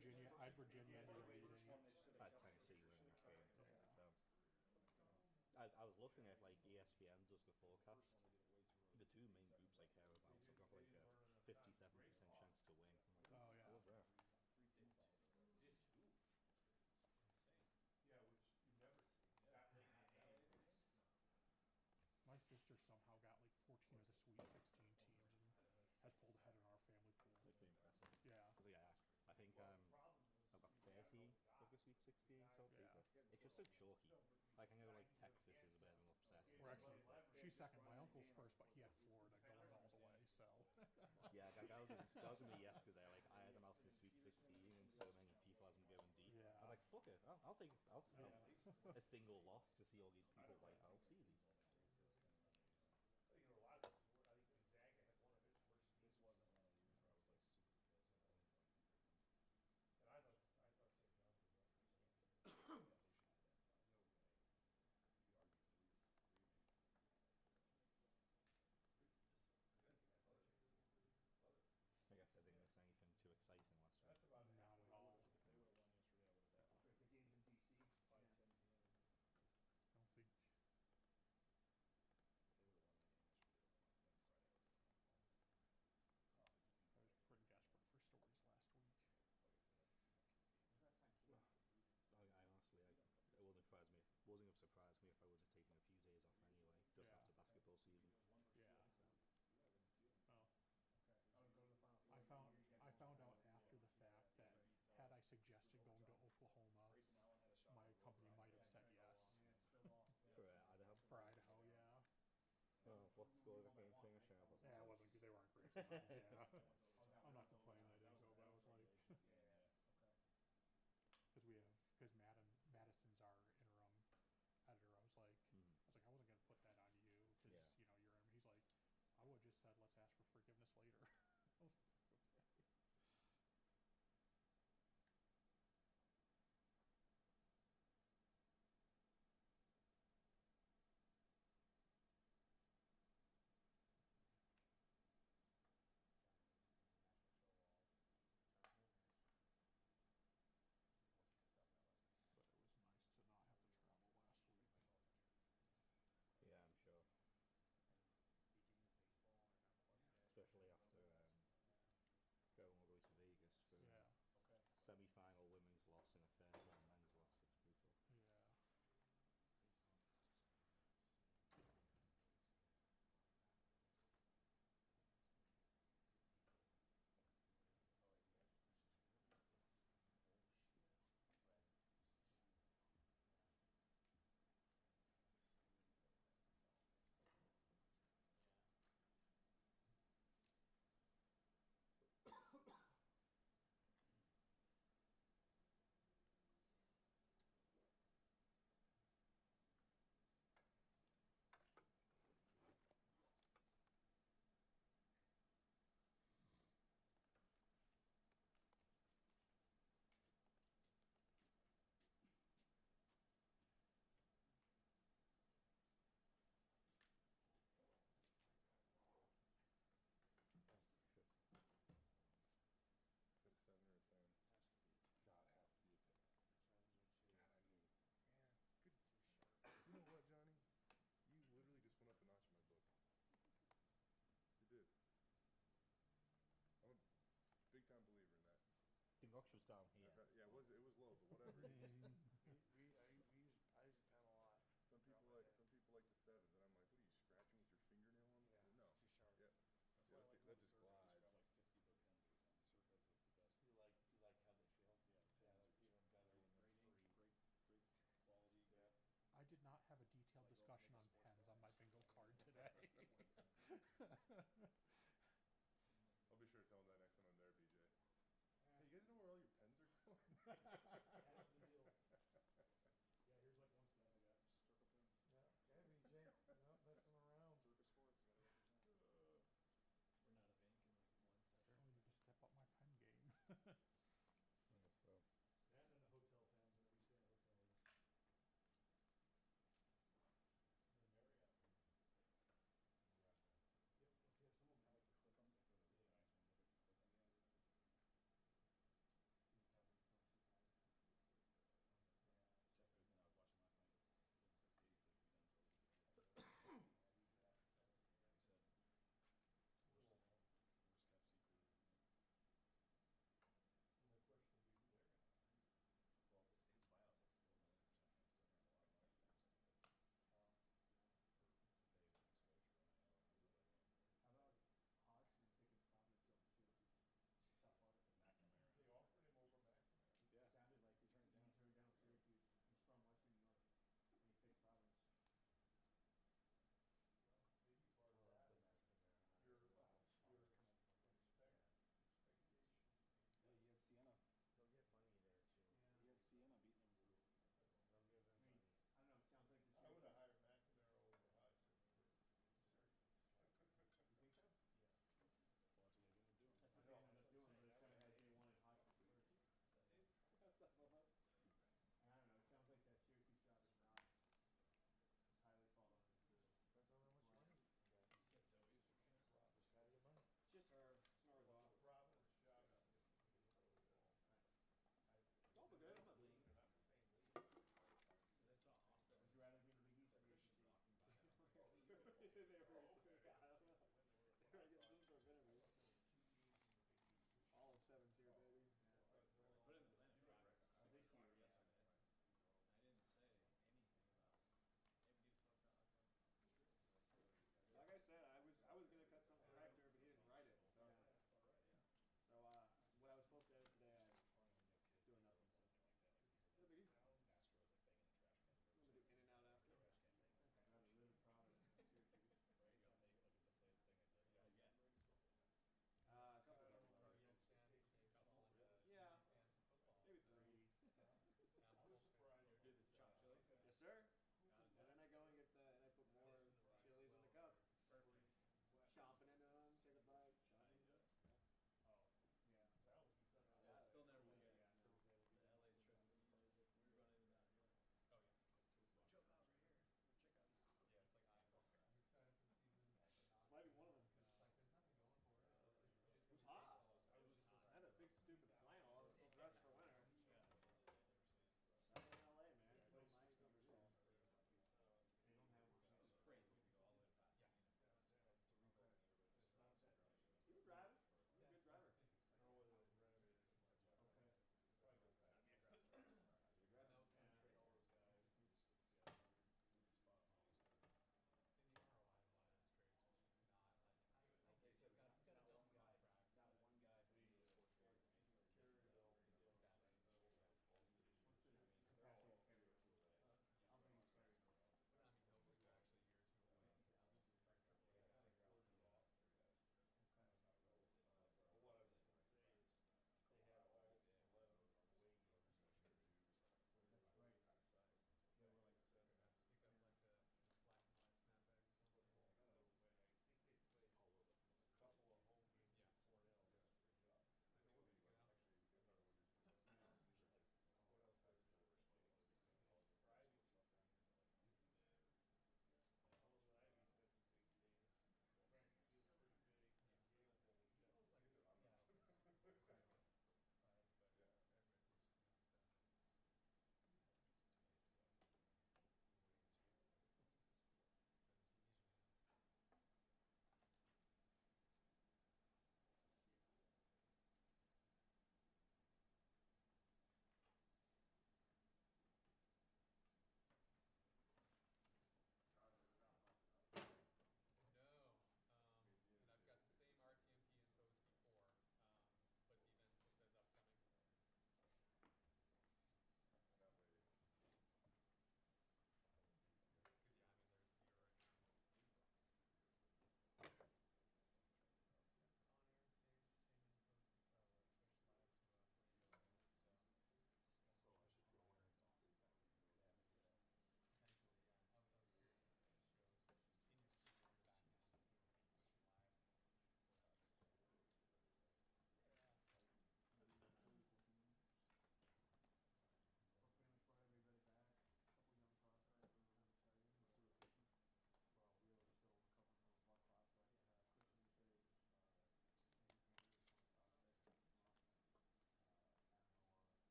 Virginia into the leading. I had Tennessee winning that game. Yeah. So I was looking at like ESPN does the forecast. The two main groups I care about have got like a 57% chance to win. I'm like, Oh yeah. love that. Yeah, which you never see. That late in the game. My sister somehow got like 14 of the Sweet 16 teams and has pulled ahead in our family pool. It's pretty impressive. Yeah. Because I think I've got 30 of the Sweet 16, so I'll take Yeah. it. It's just so chalky. Like I know like Texas is a bit of an upset. We're actually, she's second. My uncle's first, but he had Florida going all the way. So. Yeah, that was me yesterday. Like I had them out in the Sweet 16, and so many people hasn't going deep. Yeah. I was like, fuck it, I'll take Yeah. a single loss to see all these people white out. It's easy. I think there were a lot of those. I think Gonzaga had one of its worst teams. This wasn't one of the years where I was like super pissed. I didn't like either of them. And I thought St. John's was up for some of the year. Yeah, they should have that. No way. You could argue three maybe. I guess I didn't miss anything too exciting last week. That's about it. Not at all. If they would have won yesterday, I would have bet. Like the games in DC. 5-10 p.m. I don't think. If they would have won that game yesterday, then Friday I would have bet on home. I was pretty desperate for stories last week. Like I said, kids games. I honestly, it wouldn't have surprised me if I would have taken a few days off anyway, just Yeah. after basketball season. Yeah. So. Oh. Okay. I would go to the Final Four. I found out after the fact that had I suggested going to Oklahoma, my company might have said yes. For Idaho? For Idaho, yeah. Oh, what score the game finish? Yeah, it wasn't good. They weren't great times, yeah. I'm not complaining I didn't go, but I was like, because Madison's our interim editor. I was like, I wasn't gonna put that on you because you're in. He's like, I would have just said let's ask for forgiveness later. I was like, okay. But it was nice to not have to travel last week. Yeah, I'm sure. Especially after going all the way to Vegas for semi-final women's loss and a third round men's loss. It's brutal. Yeah. Is it a 7 or a 10? Has to be. God, it has to be a 10. 7s or 2. God, I knew. Man, good. Too sharp. You know what, Johnny? You literally just went up a notch in my book. You did. I'm a big time believer in that. The notch was down here. Yeah, it was low, but whatever. I use a pen a lot. Some people like the 7s, and I'm like, what are you scratching with your fingernail on? Yeah, no. it's too sharp. Yep. That's Yeah, why I like that just glides. grab like 50 book pens at a time. Circa's the best. You like how they feel? Yeah, That's even better when they're great free. ink, great quality. Yeah. I did not have a detailed discussion on pens on my bingo card today. I'll be sure to tell them that next time I'm there, BJ. Hey, you guys know where all your pens are going? That's the deal. Yeah, here's like one snap I got. Circle pens. Yeah, okay, BJ, not messing around. Circus Sports, you gotta represent. We're not of ink in like 1 second. Apparently need to step up my pen game. Yeah, so. That and then the hotel pens, and we stay in a hotel. The Marriott. Yep, if you have someone have like the click on, like the really nice ones, like the click on the end. You can have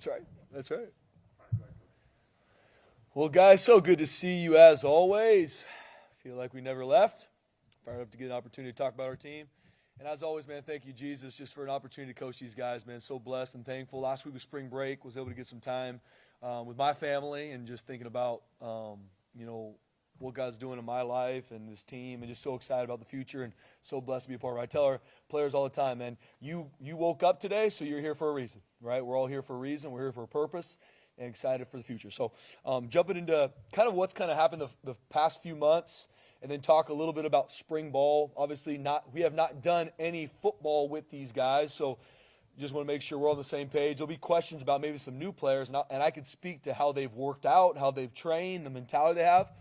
That's right. That's right. Well, guys, so good to see you as always. Feel like we never left. Fired up to get an opportunity to talk about our team. And as always, man, thank you, Jesus, just for an opportunity to coach these guys, man. So blessed and thankful. Last week was spring break. Was able to get some time with my family and just thinking about, what God's doing in my life and this team, and just so excited about the future and so blessed to be a part of it. I tell our players all the time, man, you woke up today, so you're here for a reason, right? We're all here for a reason. We're here for a purpose and excited for the future. So jumping into kind of what's kind of happened the past few months, and then talk a little bit about spring ball. Obviously, we have not done any football with these guys, so just want to make sure we're on the same page. There'll be questions about maybe some new players, and I could speak to how they've worked out, how they've trained, the mentality they have.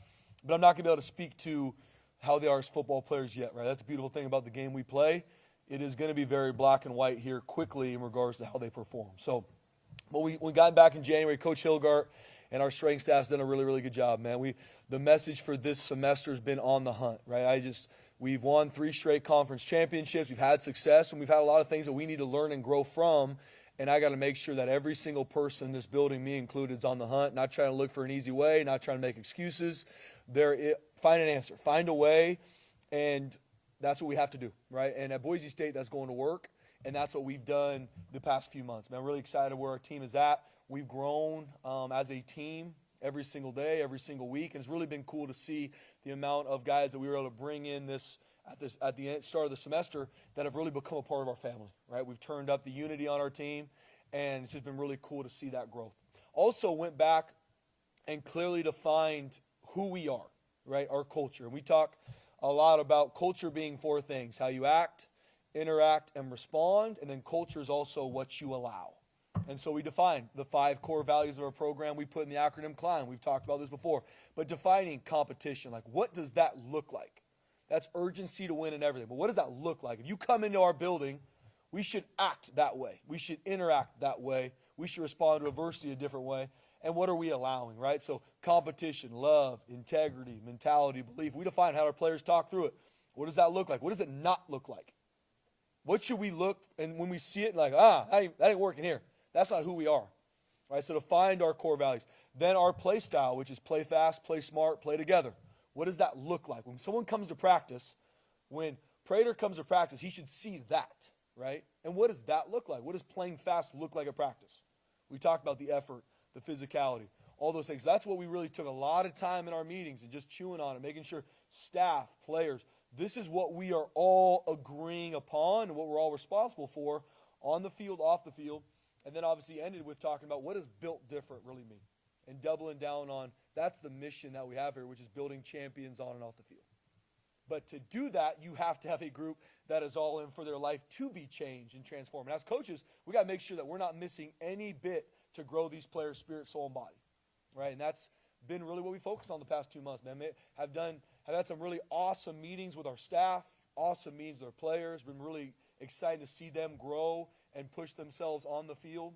But I'm not going to be able to speak to how they are as football players yet, right? That's the beautiful thing about the game we play. It is going to be very black and white here quickly in regards to how they perform. So when we got back in January, Coach Hilgart and our strength staff's done a really, really good job, man. The message for this semester has been on the hunt, right? We've won 3 straight conference championships. We've had success, and we've had a lot of things that we need to learn and grow from. And I got to make sure that every single person in this building, me included, is on the hunt, not trying to look for an easy way, not trying to make excuses. Find an answer, find a way, and that's what we have to do, right? And at Boise State, that's going to work, and that's what we've done the past few months. Man, I'm really excited where our team is at. We've grown as a team every single day, every single week, and it's really been cool to see the amount of guys that we were able to bring in at the start of the semester that have really become a part of our family, right? We've turned up the unity on our team, and it's just been really cool to see that growth. Also went back and clearly defined who we are, right? Our culture. And we talk a lot about culture being 4 things: how you act, interact, and respond. And then culture is also what you allow. And so we define the 5 core values of our program. We put in the acronym CLIMB. We've talked about this before. But defining competition, like what does that look like? That's urgency to win and everything. But what does that look like? If you come into our building, we should act that way. We should interact that way. We should respond to adversity a different way. And what are we allowing, right? So competition, love, integrity, mentality, belief. We define how our players talk through it. What does that look like? What does it not look like? What should we look, and when we see it, like, that ain't working here. That's not who we are, right? So define our core values. Then our play style, which is play fast, play smart, play together. What does that look like? When someone comes to practice, when Prater comes to practice, he should see that, right? And what does that look like? What does playing fast look like at practice? We talked about the effort, the physicality, all those things. That's what we really took a lot of time in our meetings and just chewing on it, making sure staff, players, this is what we are all agreeing upon and what we're all responsible for on the field, off the field. And then obviously ended with talking about what does built different really mean, and doubling down on that's the mission that we have here, which is building champions on and off the field. But to do that, you have to have a group that is all in for their life to be changed and transformed. And as coaches, we got to make sure that we're not missing any bit to grow these players' spirit, soul, and body, right? And that's been really what we focused on the past 2 months, man. Have had some really awesome meetings with our staff, awesome meetings with our players. Been really excited to see them grow and push themselves on the field.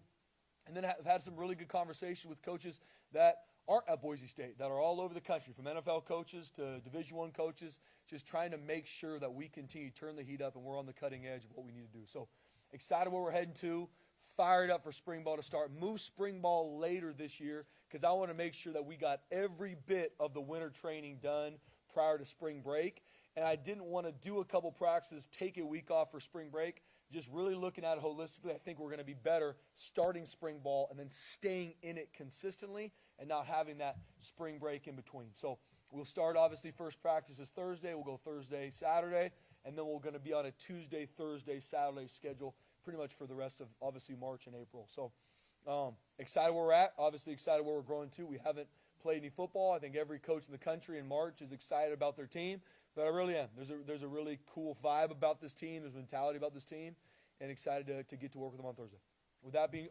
And then have had some really good conversations with coaches that aren't at Boise State, that are all over the country, from NFL coaches to Division I coaches, just trying to make sure that we continue to turn the heat up and we're on the cutting edge of what we need to do. So excited where we're heading to, fired up for spring ball to start. Move spring ball later this year because I want to make sure that we got every bit of the winter training done prior to spring break. And I didn't want to do a couple practices, take a week off for spring break. Just really looking at it holistically, I think we're going to be better starting spring ball and then staying in it consistently and not having that spring break in between. So we'll start, obviously, first practice is Thursday. We'll go Thursday, Saturday, and then we're going to be on a Tuesday, Thursday, Saturday schedule pretty much for the rest of, obviously, March and April. So excited where we're at, obviously excited where we're growing to. We haven't played any football. I think every coach in the country in March is excited about their team. But I really am. There's a really cool vibe about this team. There's mentality about this team. And excited to get to work with them on Thursday. With that being,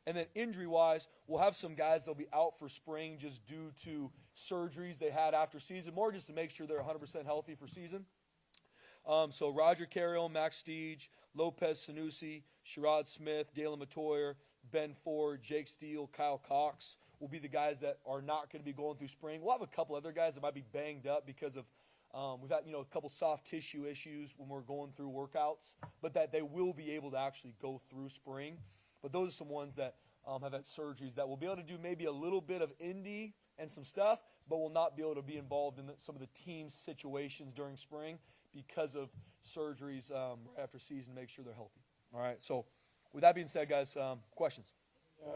and then injury-wise, we'll have some guys that'll be out for spring just due to surgeries they had after season, more just to make sure they're 100% healthy for season. So Roger Carriel, Max Steege, Lopez Sanusi, Sherrod Smith, Galen Matoyer, Ben Ford, Jake Steele, Kyle Cox will be the guys that are not going to be going through spring. We'll have a couple other guys that might be banged up because of we've had, a couple soft tissue issues when we're going through workouts, but that they will be able to actually go through spring. But those are some ones that have had surgeries that will be able to do maybe a little bit of indie and some stuff, but will not be able to be involved in some of the team situations during spring because of surgeries right after season to make sure they're healthy. All right, so with that being said, guys, questions?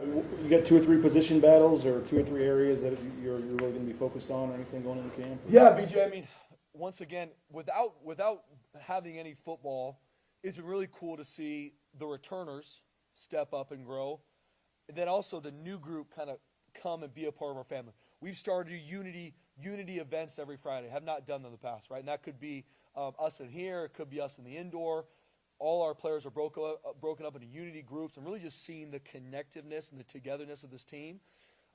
You got 2 or 3 position battles or 2 or 3 areas that you're really going to be focused on or anything going into camp? Yeah, BJ, I mean, once again, without having any football, it's been really cool to see the returners step up and grow, and then also the new group kind of come and be a part of our family. We've started unity events every Friday. Have not done them in the past, right? And that could be us in here. It could be us in the indoor. All our players are broken up into unity groups, and really just seeing the connectiveness and the togetherness of this team.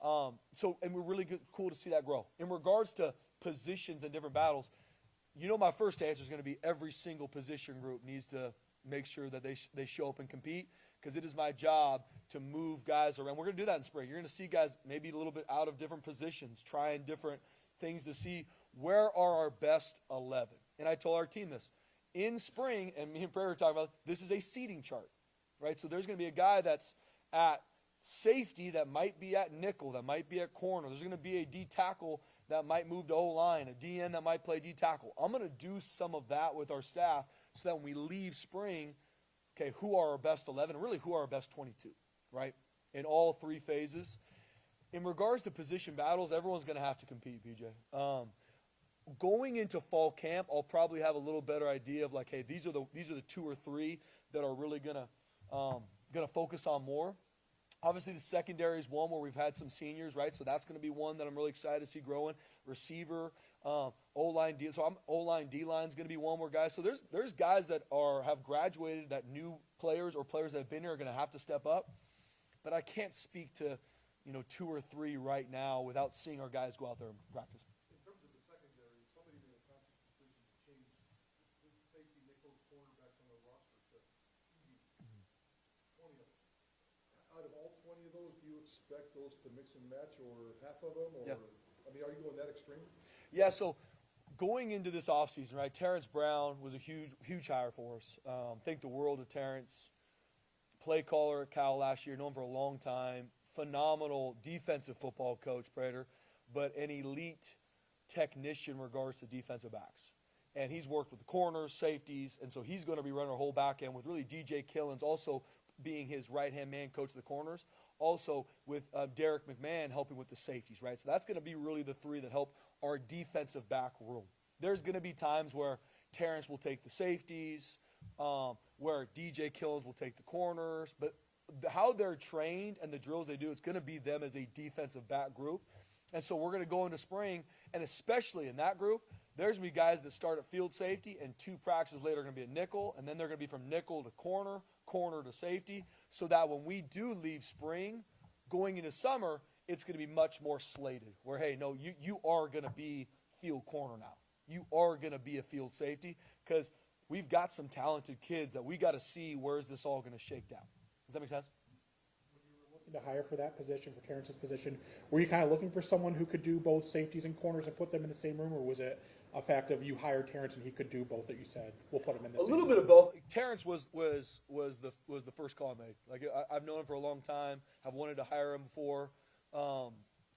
And we're really cool to see that grow. In regards to positions and different battles, my first answer is going to be every single position group needs to make sure that they show up and compete, because it is my job to move guys around. We're going to do that in spring. You're going to see guys maybe a little bit out of different positions, trying different things to see where are our best 11. And I told our team this. In spring, and me and Prayer were talking about, this is a seating chart, right? So there's going to be a guy that's at safety that might be at nickel, that might be at corner. There's going to be a D tackle that might move to O-line, a DN that might play D tackle. I'm going to do some of that with our staff so that when we leave spring, okay, who are our best 11, and really who are our best 22, right, in all 3 phases. In regards to position battles, everyone's going to have to compete, BJ. Going into fall camp, I'll probably have a little better idea of like, hey, these are the 2 or 3 that are really gonna focus on more. Obviously, the secondary is one where we've had some seniors, right? So that's going to be one that I'm really excited to see growing. Receiver, O-line, D. So O-line, D-line is going to be one more guys. So there's guys that have graduated, that new players or players that have been here are going to have to step up. But I can't speak to 2 or 3 right now without seeing our guys go out there and practice. Out of all 20 of those, do you expect those to mix and match, or half of them? Or, yeah. I mean, are you going that extreme? Yeah, so going into this offseason, right, Terrence Brown was a huge hire for us. Think the world of Terrence. Play caller at Cal last year, known him for a long time. Phenomenal defensive football coach, Prater, but an elite technician in regards to defensive backs. And he's worked with the corners, safeties, and so he's going to be running our whole back end with really DJ Killens also being his right-hand man, coach of the corners, also with Derek McMahon helping with the safeties, right? So that's going to be really the 3 that help our defensive back room. There's going to be times where Terrence will take the safeties, where DJ Killens will take the corners, but how they're trained and the drills they do, it's going to be them as a defensive back group. And so we're going to go into spring, and especially in that group, there's going to be guys that start at field safety, and 2 practices later are going to be a nickel, and then they're going to be from nickel to corner to safety, so that when we do leave spring, going into summer, it's going to be much more slated. Where, hey, no, you are going to be field corner now. You are going to be a field safety, because we've got some talented kids that we got to see where's this all going to shake down. Does that make sense? When you were looking to hire for that position, for Terrence's position, were you kind of looking for someone who could do both safeties and corners and put them in the same room, or was it a fact of you hired Terrence and he could do both that you said, we'll put him in the same little room? bit of both. Terrence was the first call I made. Like, I've known him for a long time. I've wanted to hire him before.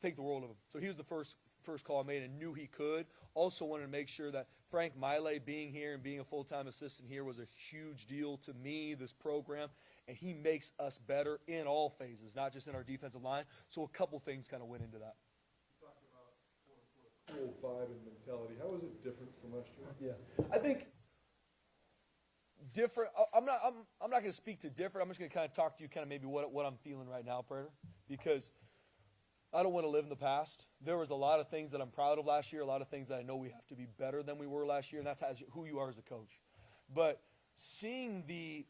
Think the world of him. So he was the first call I made and knew he could. Also wanted to make sure that Frank Miley being here and being a full-time assistant here was a huge deal to me, this program, and he makes us better in all phases, not just in our defensive line. So a couple things kind of went into that. You talked about cool vibe and mentality. How is it different from last year? Yeah, I think different. I'm not going to speak to different. I'm just going to kind of talk to you, kind of maybe what I'm feeling right now, Prater, because I don't want to live in the past. There was a lot of things that I'm proud of last year, a lot of things that I know we have to be better than we were last year, and that's who you are as a coach. But seeing the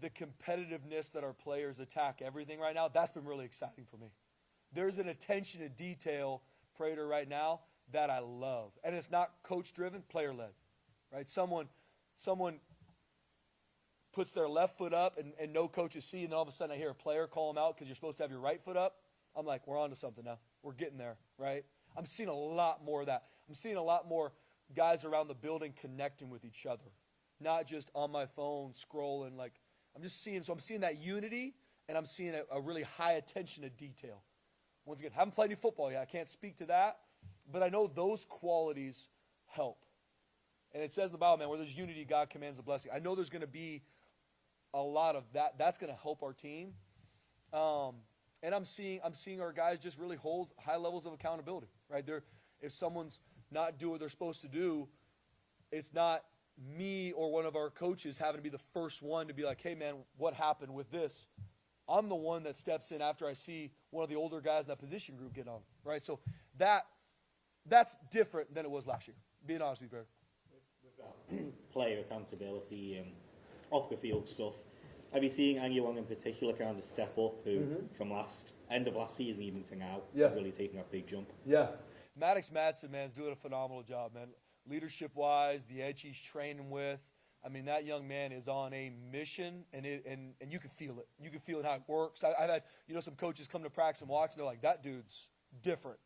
competitiveness that our players attack everything right now, that's been really exciting for me. There's an attention to detail, Prater, right now that I love. And it's not coach-driven, player-led. Right? Someone puts their left foot up and no coaches see, and then all of a sudden I hear a player call them out because you're supposed to have your right foot up. I'm like, we're on to something now. We're getting there, right? I'm seeing a lot more of that. I'm seeing a lot more guys around the building connecting with each other, not just on my phone scrolling. Like, I'm seeing that unity and I'm seeing a really high attention to detail. Once again, haven't played any football yet. I can't speak to that, but I know those qualities help. And it says in the Bible, man, where there's unity, God commands a blessing. I know there's going to be a lot of that. That's going to help our team. And I'm seeing our guys just really hold high levels of accountability, right? If someone's not doing what they're supposed to do, it's not me or one of our coaches having to be the first one to be like, hey, man, what happened with this? I'm the one that steps in after I see one of the older guys in that position group get on, right? So that's different than it was last year, being honest with you, Greg. Player accountability and off the field stuff. Have you seen anyone in particular kind of step up who from end of last season even to now really taking a big jump? Yeah. Maddox Madsen, man, is doing a phenomenal job, man. Leadership-wise, the edge he's training with. I mean, that young man is on a mission, and you can feel it. You can feel it how it works. I've had some coaches come to practice and watch, and they're like, that dude's different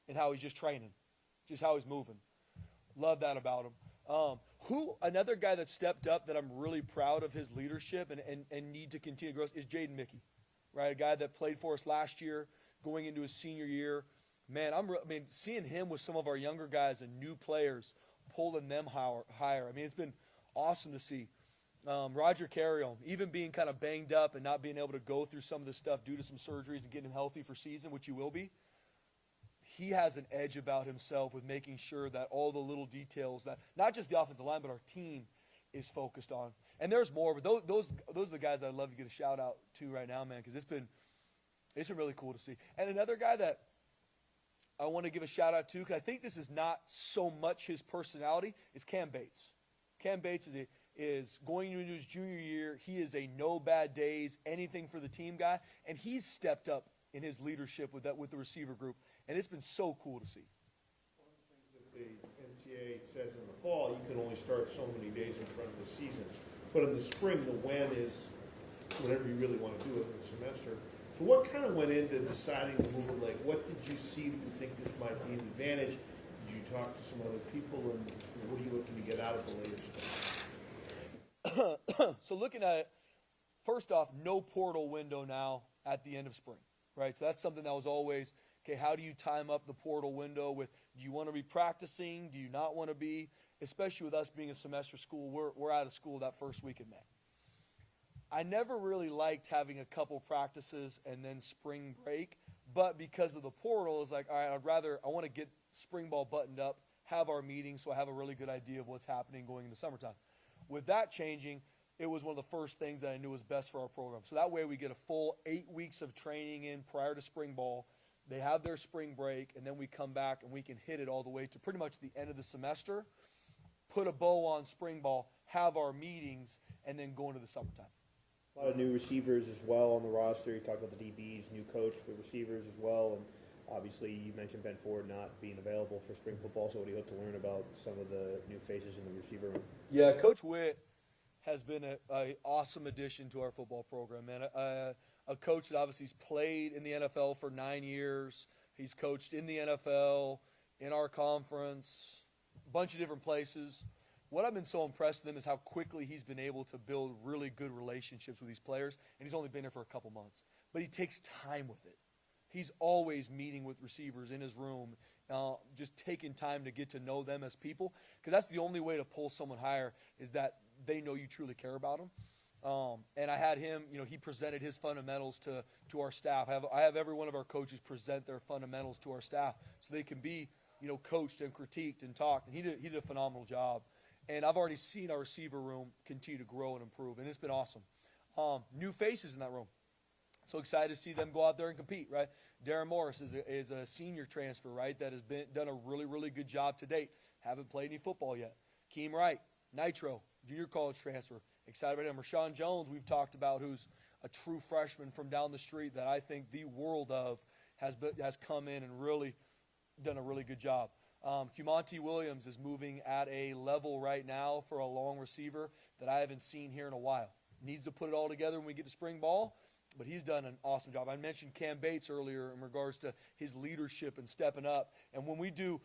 in how he's just training, just how he's moving. Love that about him. Another guy that stepped up that I'm really proud of his leadership and need to continue to grow is Jaden Mickey, right? A guy that played for us last year, going into his senior year. Man, seeing him with some of our younger guys and new players, pulling them higher. I mean, it's been awesome to see. Roger Carrion, even being kind of banged up and not being able to go through some of this stuff due to some surgeries and getting him healthy for season, which he will be. He has an edge about himself with making sure that all the little details that not just the offensive line but our team is focused on. And there's more, but those are the guys I'd love to get a shout out to right now, man, because it's been really cool to see. And another guy that I want to give a shout out to, because I think this is not so much his personality, is Cam Bates. Cam Bates is going into his junior year. He is a no bad days, anything for the team guy, and he's stepped up in his leadership with the receiver group. And it's been so cool to see. One of the things that the NCAA says in the fall, you can only start so many days in front of the season. But in the spring, the when is whenever you really want to do it in the semester. So what kind of went into deciding to move it? Like, what did you see that you think this might be an advantage? Did you talk to some other people, and what are you looking to get out of the later stuff? So looking at it, first off, no portal window now at the end of spring, right? So that's something that was always, okay, how do you time up the portal window with, do you want to be practicing? Do you not want to be? Especially with us being a semester school, we're out of school that first week in May. I never really liked having a couple practices and then spring break, but because of the portal, it's like, all right, I want to get spring ball buttoned up, have our meeting so I have a really good idea of what's happening going into summertime. With that changing, it was one of the first things that I knew was best for our program. So that way we get a full 8 weeks of training in prior to spring ball. They have their spring break, and then we come back and we can hit it all the way to pretty much the end of the semester, put a bow on spring ball, have our meetings, and then go into the summertime. A lot of new receivers as well on the roster. You talked about the DBs, new coach for receivers as well, and obviously you mentioned Ben Ford not being available for spring football. So what do you hope to learn about some of the new faces in the receiver room? Yeah, Coach Witt has been an awesome addition to our football program, man. A coach that obviously has played in the NFL for 9 years. He's coached in the NFL, in our conference, a bunch of different places. What I've been so impressed with him is how quickly he's been able to build really good relationships with these players, and he's only been here for a couple months. But he takes time with it. He's always meeting with receivers in his room, just taking time to get to know them as people, because that's the only way to pull someone higher is that they know you truly care about them. And I had him, he presented his fundamentals to our staff. I have every one of our coaches present their fundamentals to our staff so they can be, coached and critiqued and talked. And he did a phenomenal job. And I've already seen our receiver room continue to grow and improve, and it's been awesome. New faces in that room. So excited to see them go out there and compete, right? Darren Morris is a senior transfer, right, that has done a really, really good job to date. Haven't played any football yet. Keem Wright, Nitro, junior college transfer. Excited about him. Rashawn Jones, we've talked about, who's a true freshman from down the street that I think the world of has come in and really done a really good job. Cumonte Williams is moving at a level right now for a long receiver that I haven't seen here in a while. Needs to put it all together when we get to spring ball, but he's done an awesome job. I mentioned Cam Bates earlier in regards to his leadership and stepping up. And when we do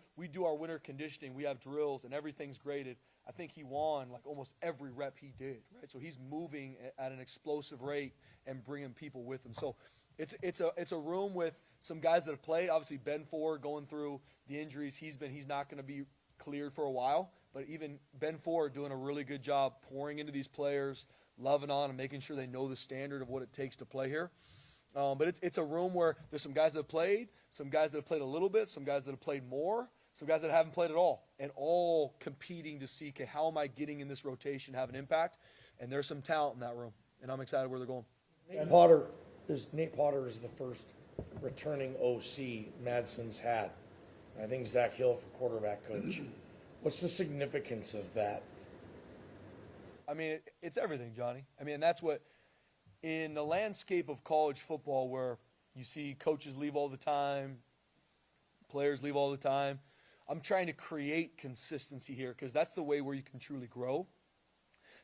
our winter conditioning, we have drills and everything's graded. I think he won like almost every rep he did, right? So he's moving at an explosive rate and bringing people with him. So it's a room with some guys that have played. Obviously, Ben Ford going through the injuries. He's not going to be cleared for a while. But even Ben Ford doing a really good job pouring into these players, loving on and making sure they know the standard of what it takes to play here. But it's a room where there's some guys that have played, some guys that have played a little bit, some guys that have played more, some guys that haven't played at all, and all competing to see, okay, how am I getting in this rotation, have an impact? And there's some talent in that room, and I'm excited where they're going. Nate Potter is the first returning OC Madsen's had. And I think Zach Hill for quarterback coach. What's the significance of that? I mean, it's everything, Johnny. I mean, that's what, in the landscape of college football where you see coaches leave all the time, players leave all the time, I'm trying to create consistency here because that's the way where you can truly grow.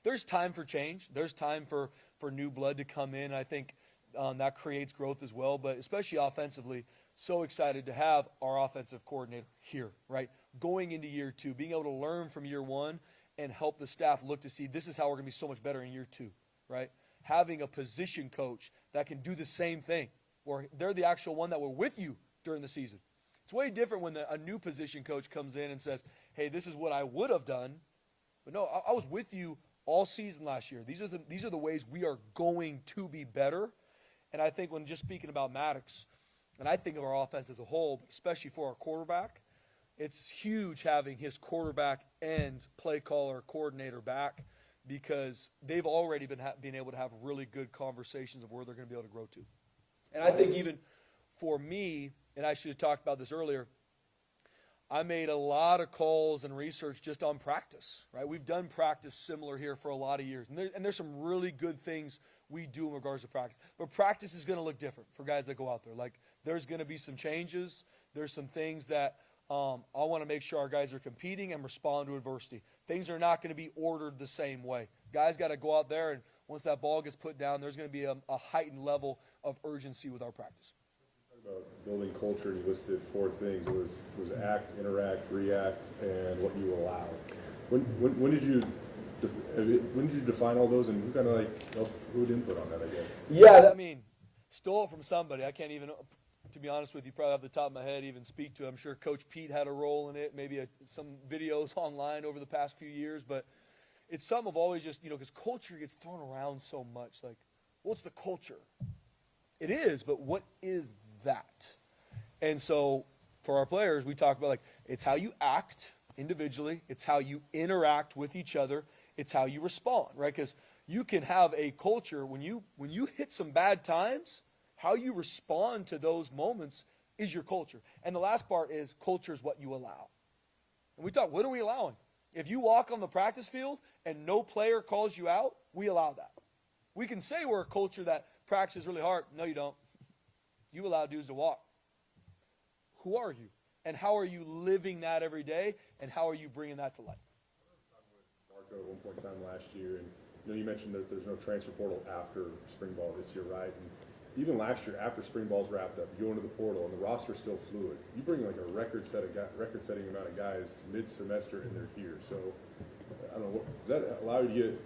There's time for change. There's time for new blood to come in. I think that creates growth as well, but especially offensively, so excited to have our offensive coordinator here, right? Going into year 2, being able to learn from year 1 and help the staff look to see this is how we're going to be so much better in year 2, right? Having a position coach that can do the same thing, or they're the actual one that were with you during the season. It's way different when a new position coach comes in and says, hey, this is what I would have done. But no, I was with you all season last year. These are the ways we are going to be better. And I think when just speaking about Maddox, and I think of our offense as a whole, but especially for our quarterback, it's huge having his quarterback and play caller coordinator back because they've already been able to have really good conversations of where they're going to be able to grow to. And I think even for me, and I should have talked about this earlier, I made a lot of calls and research just on practice, right? We've done practice similar here for a lot of years. And there's some really good things we do in regards to practice. But practice is going to look different for guys that go out there. Like, there's going to be some changes. There's some things that I want to make sure our guys are competing and respond to adversity. Things are not going to be ordered the same way. Guys got to go out there, and once that ball gets put down, there's going to be a heightened level of urgency with our practice. About building culture, and you listed 4 things. It was act, interact, react, and what you allow. When did you define all those, and who kind of who had input on that, I guess? Yeah, I mean, stole it from somebody. I can't even, to be honest with you, probably off the top of my head, even speak to it. I'm sure Coach Pete had a role in it, maybe some videos online over the past few years, but it's something I've always just, because culture gets thrown around so much. Like, what's the culture? It is, but what is that? And so for our players, we talk about it's how you act individually, it's how you interact with each other, it's how you respond, right? Because you can have a culture when you hit some bad times, how you respond to those moments is your culture. And the last part is culture is what you allow. And we talk, what are we allowing? If you walk on the practice field and no player calls you out, we allow that. We can say we're a culture that practices really hard. No, you don't. You allow dudes to walk. Who are you? And how are you living that every day? And how are you bringing that to life? Marco at one point in time last year, and you mentioned that there's no transfer portal after spring ball this year, right? And even last year, after spring ball's wrapped up, you go into the portal, and the roster's still fluid. You bring a record-setting amount of guys mid-semester, and they're here. So, I don't know, does that allow you to get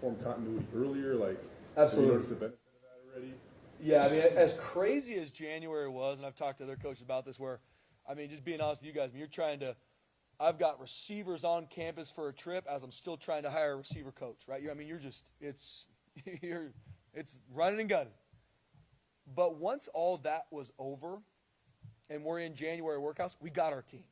form continuity earlier? Absolutely. Have you noticed the benefit of that already? Yeah, I mean, as crazy as January was, and I've talked to other coaches about this, where, I mean, just being honest with you guys, you're trying to, I've got receivers on campus for a trip as I'm still trying to hire a receiver coach, right? It's running and gunning. But once all that was over, and we're in January workouts, we got our team.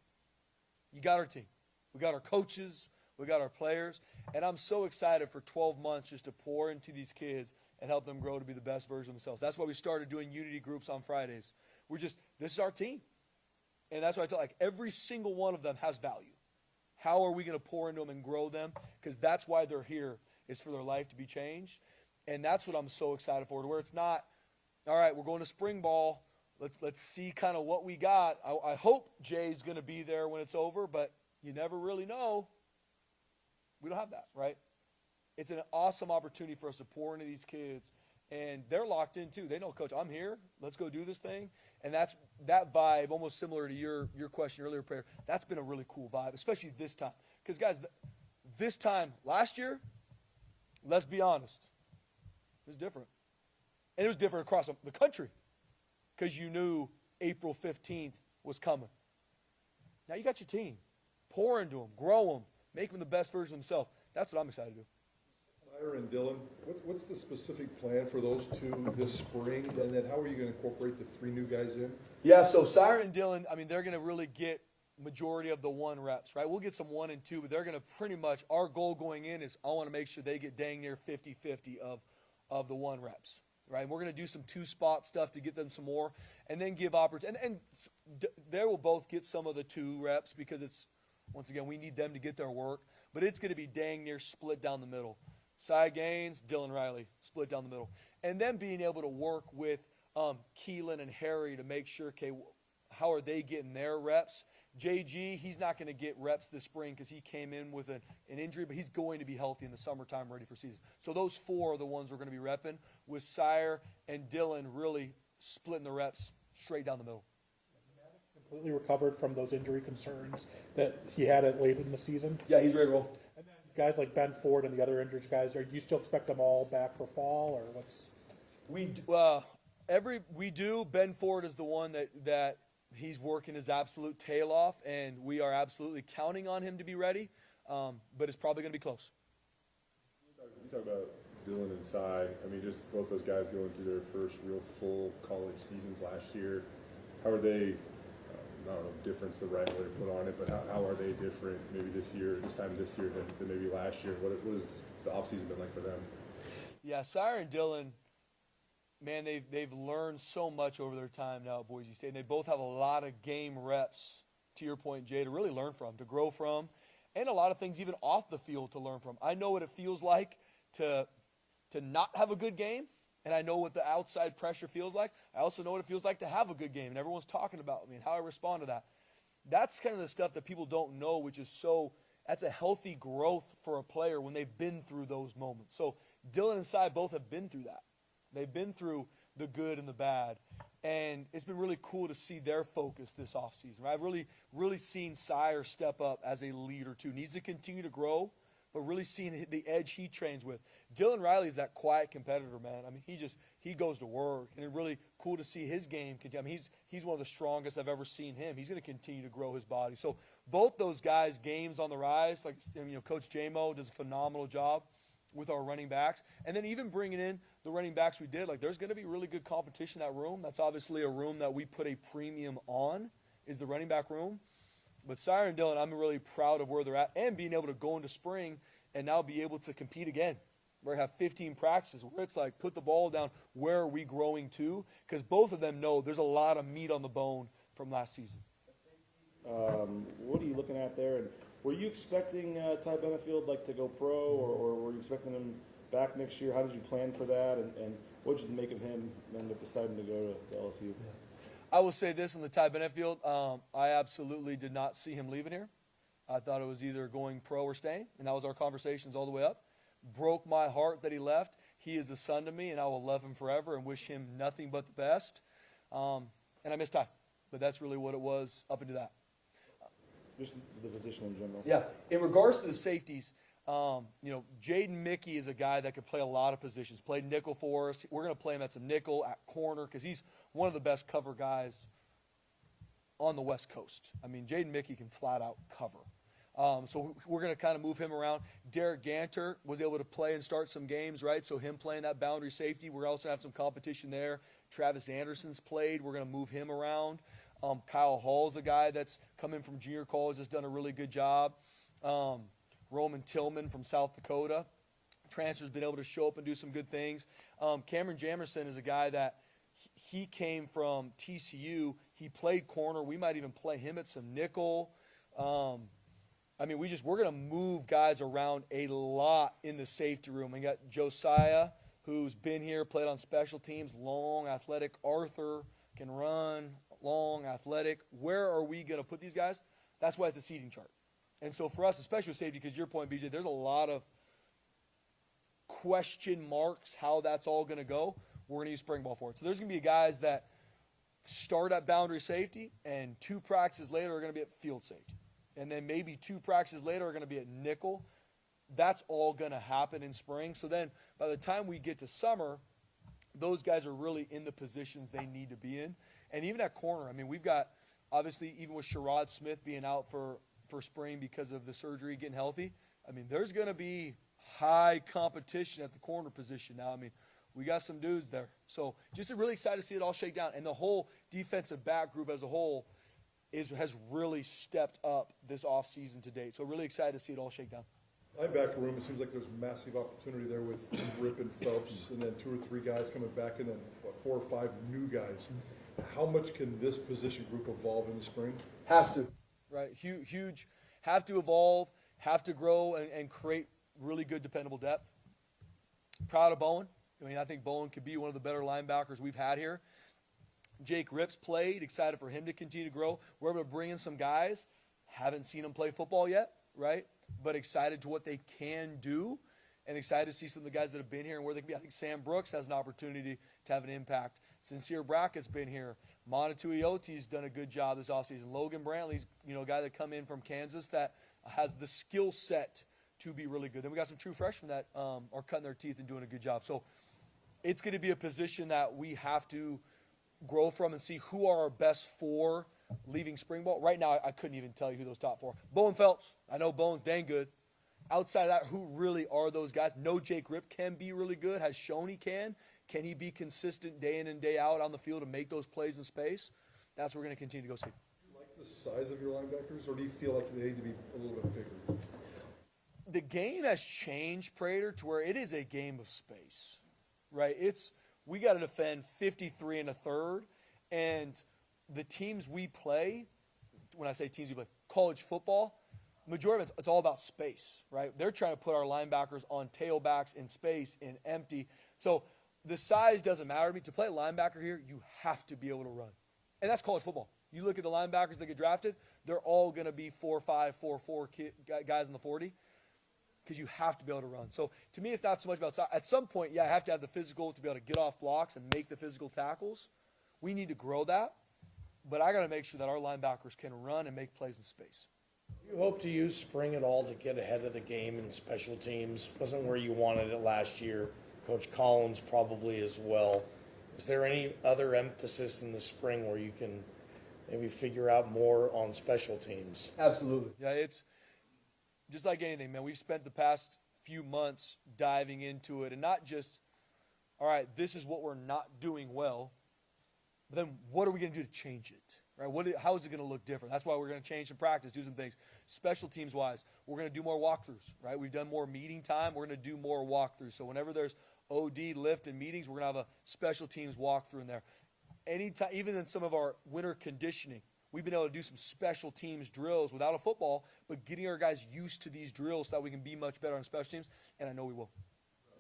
You got our team. We got our coaches. We got our players. And I'm so excited for 12 months just to pour into these kids and help them grow to be the best version of themselves. That's why we started doing unity groups on Fridays. This is our team. And that's why I tell every single one of them has value. How are we going to pour into them and grow them? Because that's why they're here, is for their life to be changed. And that's what I'm so excited for, to where it's not, all right, we're going to spring ball. Let's see kind of what we got. I hope Jay's going to be there when it's over, but you never really know. We don't have that, right? It's an awesome opportunity for us to pour into these kids, and they're locked in too. They know, Coach, I'm here. Let's go do this thing. And that's that vibe, almost similar to your question earlier, Prayer. That's been a really cool vibe, especially this time. Because, guys, this time last year, let's be honest, it was different. And it was different across the country because you knew April 15th was coming. Now you got your team. Pour into them, grow them, make them the best version of themselves. That's what I'm excited to do. Sire and Dylan, what's the specific plan for those two this spring? And then how are you going to incorporate the 3 new guys in? Yeah, so Sire and Dylan, I mean, they're going to really get majority of the 1 reps, right? We'll get some 1 and 2, but they're going to pretty much, our goal going in is I want to make sure they get dang near 50-50 of the 1 reps, right? And we're going to do some 2-spot stuff to get them some more and then give opportunity. And they will both get some of the 2 reps because it's, once again, we need them to get their work, but it's going to be dang near split down the middle. Cy Gaines, Dylan Riley, split down the middle. And then being able to work with Keelan and Harry to make sure, okay, how are they getting their reps? JG, he's not going to get reps this spring because he came in with an injury, but he's going to be healthy in the summertime, ready for season. So those 4 are the ones we're going to be repping, with Sire and Dylan really splitting the reps straight down the middle. Completely recovered from those injury concerns that he had at late in the season. Yeah, he's ready to roll. And then guys like Ben Ford and the other injured guys, do you still expect them all back for fall, or what's? We do. Ben Ford is the one that he's working his absolute tail off, and we are absolutely counting on him to be ready. But it's probably going to be close. You talk about Dylan and Cy. I mean, just both those guys going through their first real full college seasons last year. How are they? I don't know if different's the right way to put on it, but how are they different maybe this time this year than maybe last year? What has the offseason been like for them? Yeah, Sire and Dylan, man, they've learned so much over their time now at Boise State. And they both have a lot of game reps, to your point, Jay, to really learn from, to grow from, and a lot of things even off the field to learn from. I know what it feels like to not have a good game, and I know what the outside pressure feels like. I also know what it feels like to have a good game, and everyone's talking about me and how I respond to that. That's kind of the stuff that people don't know, which is that's a healthy growth for a player when they've been through those moments. So Dylan and Cy both have been through that. They've been through the good and the bad, and it's been really cool to see their focus this offseason. I've really seen Sire step up as a leader, too. Needs to continue to grow, but really seeing the edge he trains with. Dylan Riley is that quiet competitor, man. I mean, he goes to work, and it's really cool to see his game continue. I mean, he's one of the strongest I've ever seen him. He's going to continue to grow his body. So both those guys, games on the rise. Like, Coach J-Mo does a phenomenal job with our running backs. And then even bringing in the running backs we did, like, there's going to be really good competition in that room. That's obviously a room that we put a premium on, is the running back room. But Sire and Dylan, I'm really proud of where they're at and being able to go into spring and now be able to compete again. Where we have 15 practices where it's like, put the ball down, where are we growing to? Because both of them know there's a lot of meat on the bone from last season. What are you looking at there? And were you expecting Ty Benefield to go pro, or were you expecting him back next year? How did you plan for that? And what did you make of him end up deciding to go to LSU? Yeah. I will say this on the Ty Benefield. I absolutely did not see him leaving here. I thought it was either going pro or staying, and that was our conversations all the way up. Broke my heart that he left. He is a son to me, and I will love him forever and wish him nothing but the best. And I miss Ty, but that's really what it was up into that. Just the position in general. Yeah. In regards to the safeties, Jaden Mickey is a guy that could play a lot of positions. Played nickel for us. We're going to play him at some nickel, at corner, because he's one of the best cover guys on the West Coast. I mean, Jaden Mickey can flat out cover. So we're going to kind of move him around. Derek Ganter was able to play and start some games, right? So him playing that boundary safety, we're also have some competition there. Travis Anderson's played. We're going to move him around. Kyle Hall's a guy that's come in from junior college, has done a really good job. Roman Tillman from South Dakota. Transfer's been able to show up and do some good things. Cameron Jamerson is a guy that he came from TCU. He played corner. We might even play him at some nickel. We're going to move guys around a lot in the safety room. We got Josiah, who's been here, played on special teams, long, athletic. Arthur can run, long, athletic. Where are we going to put these guys? That's why it's a seating chart. And so for us, especially with safety, because your point, BJ, there's a lot of question marks how that's all going to go. We're going to use spring ball for it. So there's going to be guys that start at boundary safety, and 2 practices later are going to be at field safety. And then maybe 2 practices later are going to be at nickel. that's all going to happen in spring. So then by the time we get to summer, those guys are really in the positions they need to be in. And even at corner, I mean, we've got, obviously, even with Sherrod Smith being out for spring because of the surgery, getting healthy, I mean, there's going to be high competition at the corner position now. I mean, we got some dudes there. So just really excited to see it all shake down. And the whole defensive back group as a whole has really stepped up this offseason to date. So really excited to see it all shake down. Linebacker room, it seems like there's massive opportunity there with Rip and Phelps, and then 2 or 3 guys coming back, and then 4 or 5 new guys. How much can this position group evolve in the spring? Has to. Right, huge. Have to evolve, have to grow, and create really good, dependable depth. Proud of Bowen. I mean, I think Bowen could be one of the better linebackers we've had here. Jake Rips played. Excited for him to continue to grow. We're able to bring in some guys. Haven't seen them play football yet, right? But excited to what they can do, and excited to see some of the guys that have been here and where they can be. I think Sam Brooks has an opportunity to have an impact. Sincere Brackett's been here. Montetuioti's done a good job this offseason. Logan Brantley's, a guy that come in from Kansas that has the skill set to be really good. Then we got some true freshmen that are cutting their teeth and doing a good job. So it's going to be a position that we have to grow from and see who are our best 4 leaving spring ball. Right now, I couldn't even tell you who those top 4. Bowen Phelps. I know Bowen's dang good. Outside of that, who really are those guys? No, Jake Rip can be really good, has shown he can. Can he be consistent day in and day out on the field and make those plays in space? That's what we're going to continue to go see. Do you like the size of your linebackers, or do you feel like they need to be a little bit bigger? The game has changed, Prater, to where it is a game of space, right? We got to defend 53 1/3, and the teams we play, when I say teams we play, college football, majority of it's all about space, right? They're trying to put our linebackers on tailbacks in space and empty. So the size doesn't matter to me. To play linebacker here, you have to be able to run. And that's college football. You look at the linebackers that get drafted, they're all going to be 4.5, 4.4 guys in the 40 because you have to be able to run. So to me, it's not so much about size. At some point, I have to have the physical to be able to get off blocks and make the physical tackles. We need to grow that. But I got to make sure that our linebackers can run and make plays in space. You hope to use spring at all to get ahead of the game in special teams? Wasn't where you wanted it last year. Coach Collins probably as well. Is there any other emphasis in the spring where you can maybe figure out more on special teams? Absolutely. Yeah, it's just like anything, man. We've spent the past few months diving into it, and not just, all right, this is what we're not doing well, but then what are we going to do to change it? Right? How is it going to look different? That's why we're going to change some practice, do some things. Special teams-wise, we're going to do more walkthroughs, right? We've done more meeting time. We're going to do more walkthroughs. So whenever there's OD, lift, and meetings, we're going to have a special teams walkthrough in there. Anytime, even in some of our winter conditioning, we've been able to do some special teams drills without a football, but getting our guys used to these drills so that we can be much better on special teams, and I know we will.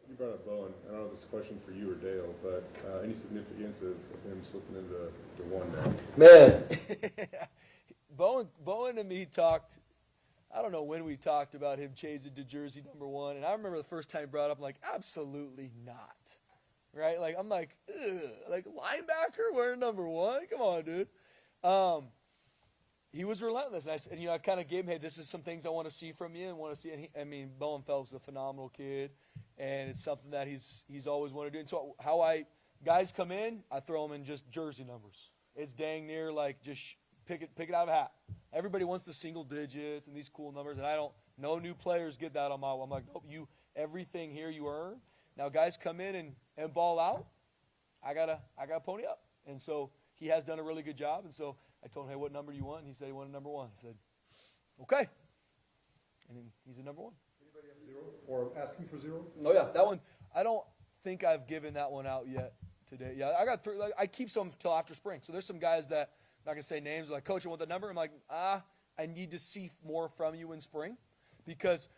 You brought up Bowen. I don't know if this is a question for you or Dale, but any significance of him slipping into 1 now? Man. Bowen and me talked, I don't know when we talked about him changing to jersey number 1, and I remember the first time he brought it up, I'm like, absolutely not. Right? Like, I'm like, ugh, like linebacker wearing number 1? Come on, dude. He was relentless, and I said, I kind of gave him, hey, this is some things I want to see from you and want to see. And Bowen Phelps is a phenomenal kid, and it's something that he's always wanted to do. And so guys come in, I throw them in just jersey numbers. It's dang near like just pick it out of a hat. Everybody wants the single digits and these cool numbers, and no new players get that on my wall. I'm like, nope, everything here you earn. Now guys come in and ball out. I gotta pony up, and so he has done a really good job. And so I told him, hey, what number do you want? And he said he wanted number 1. I said, okay. And he's a number 1. Anybody have 0 or asking for 0? No, yeah, that one. I don't think I've given that one out yet today. Yeah, I got 3. I keep some until after spring. So there's some guys that I'm not gonna say names. Like, Coach, I want the number. I'm like, I need to see more from you in spring, because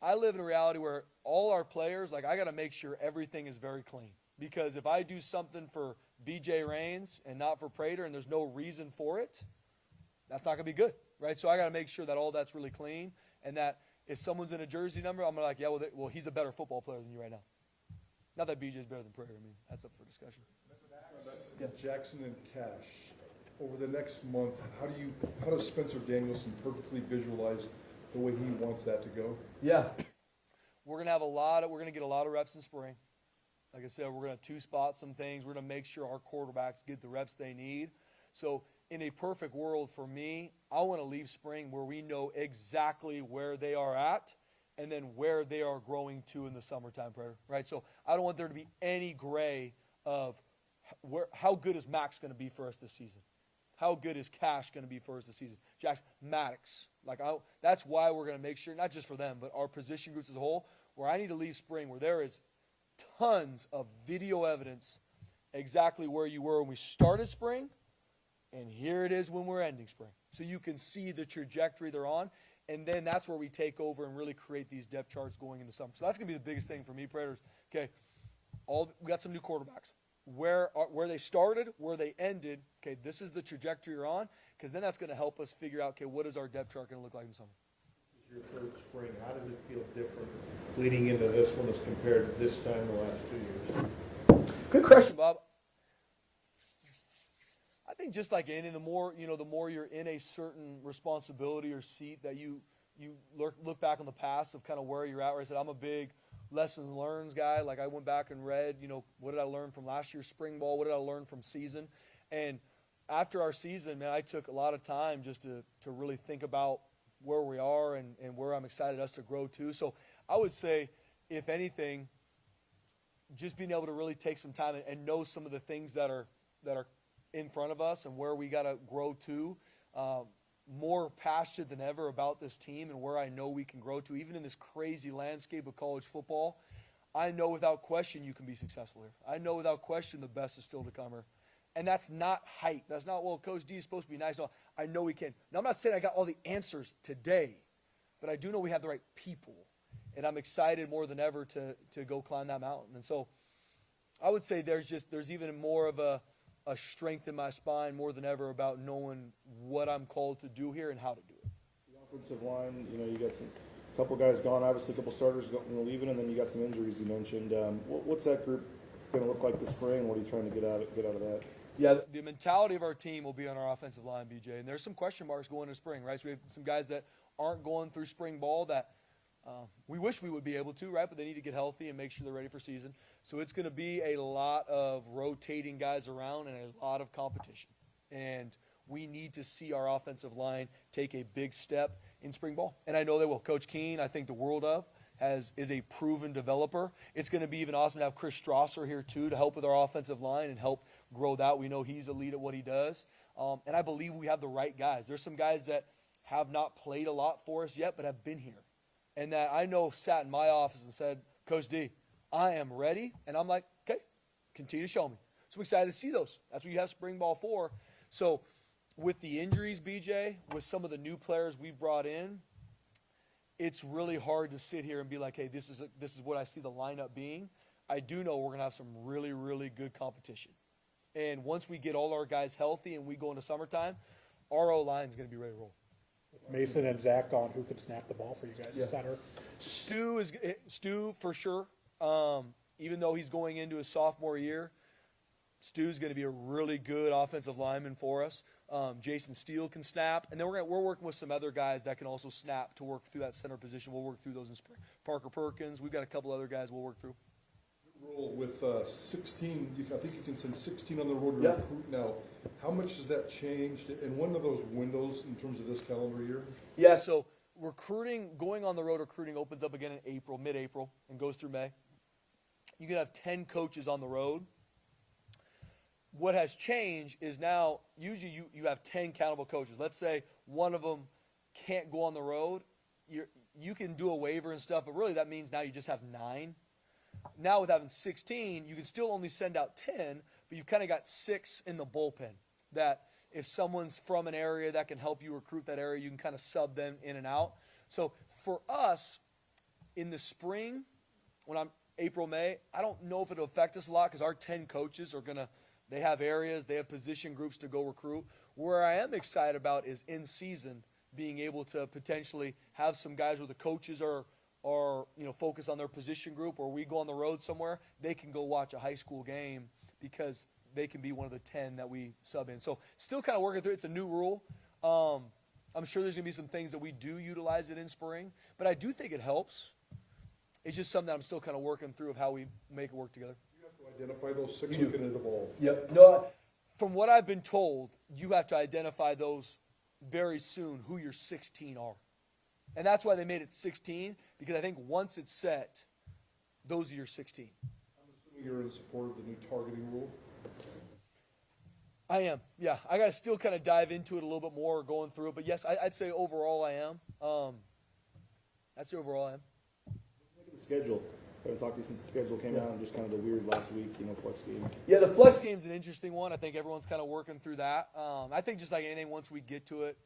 I live in a reality where all our players, like, I got to make sure everything is very clean. Because if I do something for BJ Raines and not for Prater and there's no reason for it, that's not going to be good, right? So I got to make sure that all that's really clean, and that if someone's in a jersey number, I'm like, yeah, well, he's a better football player than you right now. Not that BJ's better than Prater. I mean, that's up for discussion. Yeah. Jackson and Cash, over the next month, how does Spencer Danielson perfectly visualize the way he wants that to go? Yeah. We're going to get a lot of reps in spring. Like I said, we're going to two-spot some things. We're going to make sure our quarterbacks get the reps they need. So in a perfect world for me, I want to leave spring where we know exactly where they are at and then where they are growing to in the summertime, right? So I don't want there to be any gray of how good is Max going to be for us this season. How good is Cash going to be for us this season? Jackson, Maddox. That's why we're going to make sure, not just for them, but our position groups as a whole, where I need to leave spring where there is tons of video evidence exactly where you were when we started spring, and here it is when we're ending spring. So you can see the trajectory they're on, and then that's where we take over and really create these depth charts going into summer. So that's going to be the biggest thing for me, Predators. Okay, we got some new quarterbacks. Where they started, where they ended, okay, this is the trajectory you're on, because then that's going to help us figure out, okay, what is our depth chart going to look like in the summer? This is your third spring. How does it feel different leading into this one as compared to this time the last 2 years? Good question, Bob. I think just like anything, the more you're in a certain responsibility or seat that you look back on the past of kind of where you're at, where I said, I'm a big lessons learned guy. Like I went back and read, what did I learn from last year's spring ball? What did I learn from season? And after our season, man, I took a lot of time just to really think about where we are and where I'm excited us to grow to. So I would say, if anything, just being able to really take some time and know some of the things that are in front of us and where we got to grow to. More passionate than ever about this team and where I know we can grow to, even in this crazy landscape of college football. I know without question you can be successful here. I know without question the best is still to come here. And that's not hype. That's not, well, Coach D is supposed to be nice. No, I know we can. Now, I'm not saying I got all the answers today, but I do know we have the right people. And I'm excited more than ever to go climb that mountain. And so I would say there's even more of a strength in my spine more than ever about knowing what I'm called to do here and how to do it. The offensive line, you got a couple guys gone, obviously a couple starters leaving, and then you got some injuries you mentioned. What's that group going to look like this spring? What are you trying to get out of that? Yeah, the mentality of our team will be on our offensive line, BJ. And there's some question marks going into spring, right? So we have some guys that aren't going through spring ball that we wish we would be able to, right? But they need to get healthy and make sure they're ready for season. So it's going to be a lot of rotating guys around and a lot of competition. And we need to see our offensive line take a big step in spring ball. And I know they will. Coach Keene, I think the world of, is a proven developer. It's going to be even awesome to have Chris Strasser here, too, to help with our offensive line and help grow that. We know he's elite at what he does. And I believe we have the right guys. There's some guys that have not played a lot for us yet but have been here. And that I know sat in my office and said, Coach D, I am ready. And I'm like, okay, continue to show me. So I'm excited to see those. That's what you have spring ball for. So with the injuries, BJ, with some of the new players we've brought in, it's really hard to sit here and be like, hey, this is what I see the lineup being. I do know we're going to have some really, really good competition. And once we get all our guys healthy and we go into summertime, our O-line is going to be ready to roll. Mason and Zach gone, who could snap the ball for you guys? Yeah. Center. Stu for sure. Even though he's going into his sophomore year, Stu's going to be a really good offensive lineman for us. Jason Steele can snap, and then we're working with some other guys that can also snap to work through that center position. We'll work through those in spring. Parker Perkins, we've got a couple other guys we'll work through. Rule with 16, I think you can send 16 on the road to recruit now. How much has that changed? And when are those windows in terms of this calendar year? Yeah, so going on the road recruiting opens up again in April, mid-April, and goes through May. You can have 10 coaches on the road. What has changed is now usually you have 10 countable coaches. Let's say one of them can't go on the road. You can do a waiver and stuff, but really that means now you just have 9. Now with having 16, you can still only send out 10, but you've kind of got 6 in the bullpen that if someone's from an area that can help you recruit that area, you can kind of sub them in and out. So for us, in the spring, when I'm April, May, I don't know if it'll affect us a lot because our 10 coaches are going to – they have areas, they have position groups to go recruit. Where I am excited about is in season being able to potentially have some guys where the coaches are focus on their position group, or we go on the road somewhere, they can go watch a high school game because they can be one of the 10 that we sub in. So still kind of working through it. It's a new rule. I'm sure there's going to be some things that we do utilize it in spring, but I do think it helps. It's just something that I'm still kind of working through of how we make it work together. You have to identify those 6 who can evolve. Yep. No, from what I've been told, you have to identify those very soon, who your 16 are. And that's why they made it 16, because I think once it's set, those are your 16. I'm assuming you're in support of the new targeting rule? I am, yeah. I got to still kind of dive into it a little bit more going through it. But, yes, I'd say overall I am. I'd say overall I am. Look at the schedule. I haven't talked to you since the schedule came out, and just kind of the weird last week, flex game. Yeah, the flex game's an interesting one. I think everyone's kind of working through that. I think just like anything, once we get to it,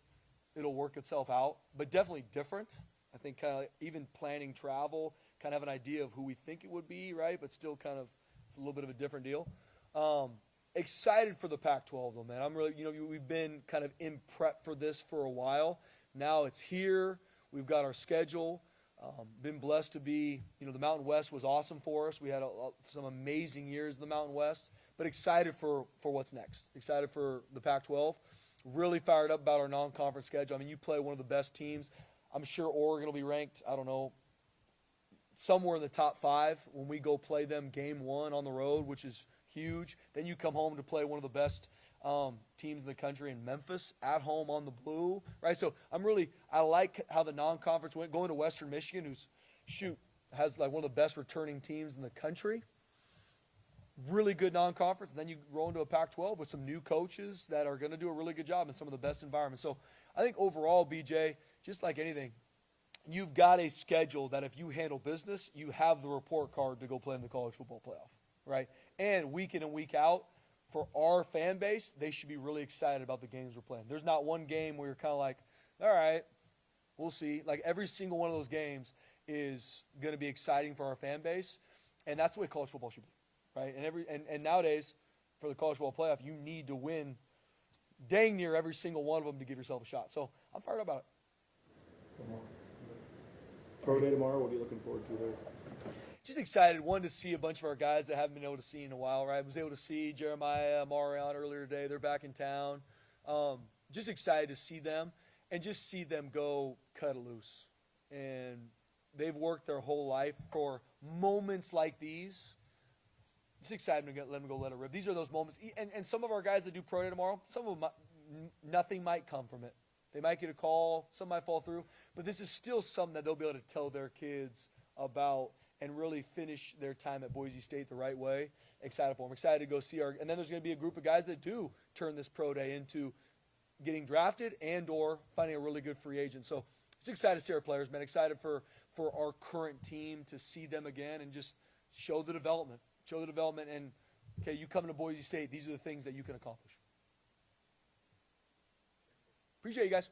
it'll work itself out. But definitely different. I think kind of even planning travel, kind of have an idea of who we think it would be, right? But still kind of it's a little bit of a different deal. Excited for the Pac-12 though, man. I'm really, we've been kind of in prep for this for a while. Now it's here. We've got our schedule. Been blessed to be, the Mountain West was awesome for us. We had some amazing years in the Mountain West, but excited for what's next. Excited for the Pac-12. Really fired up about our non-conference schedule. I mean, you play one of the best teams. I'm sure Oregon will be ranked, I don't know, somewhere in the top 5 when we go play them game 1 on the road, which is huge. Then you come home to play one of the best teams in the country in Memphis at home on the blue, right? So I like how the non-conference went. Going to Western Michigan, has like one of the best returning teams in the country. Really good non-conference. And then you roll into a Pac-12 with some new coaches that are going to do a really good job in some of the best environments. So I think overall, BJ, just like anything, you've got a schedule that if you handle business, you have the report card to go play in the college football playoff, right? And week in and week out, for our fan base, they should be really excited about the games we're playing. There's not one game where you're kind of like, all right, we'll see. Like every single one of those games is going to be exciting for our fan base, and that's the way college football should be, right? And nowadays, for the college football playoff, you need to win dang near every single one of them to give yourself a shot. So I'm fired up about it. Pro day tomorrow. What are you looking forward to there? Just excited. Wanted to see a bunch of our guys that haven't been able to see in a while, right? I was able to see Jeremiah, Marion earlier today. They're back in town. Just excited to see them and just see them go cut it loose. And they've worked their whole life for moments like these. Just excited to let them go let it rip. These are those moments. And some of our guys that do pro day tomorrow, some of them, nothing might come from it. They might get a call. Some might fall through. But this is still something that they'll be able to tell their kids about and really finish their time at Boise State the right way. Excited for them. Excited to go see and then there's going to be a group of guys that do turn this pro day into getting drafted and or finding a really good free agent. So just excited to see our players, man. Excited for our current team to see them again and just show the development. Show the development and, okay, you come to Boise State, these are the things that you can accomplish. Appreciate you guys.